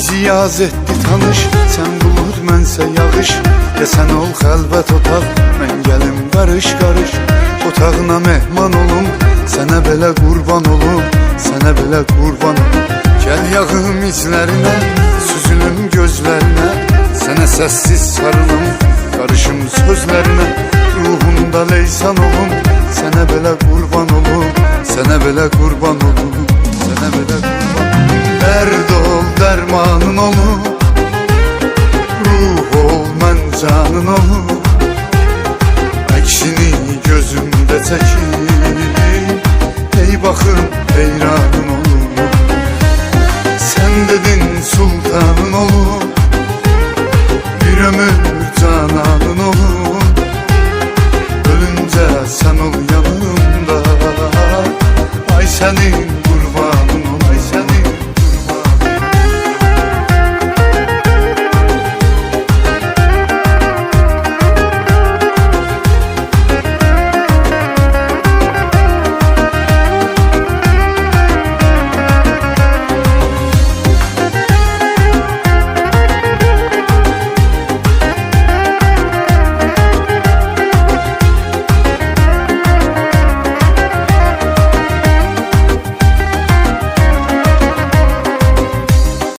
Bizi yaz etdi tanış, sən bulud mənsə yağış. Desən ol xəlvət otaq, mən gəlim qarış qarış. Otağına mehman olum, sənə belə qurban olum, sənə belə qurban olum. Gəl yağım izlərinə, süzülüm gözlərinə, sənə səssiz sarılım, qarışım sözlərinə. Ruhumda leysan olum, sənə belə qurban olum, sənə belə qurban olum, sənə belə qurban olum. Dərd ol, dərmanın olum, ruh ol, mən canın olum. Əksini gözümdə çəkir, ey baxım heyranın olum. Sən dedin sultanın olum, bir ömür cananın olum. Ölüncə sən ol yanımda, ay sənin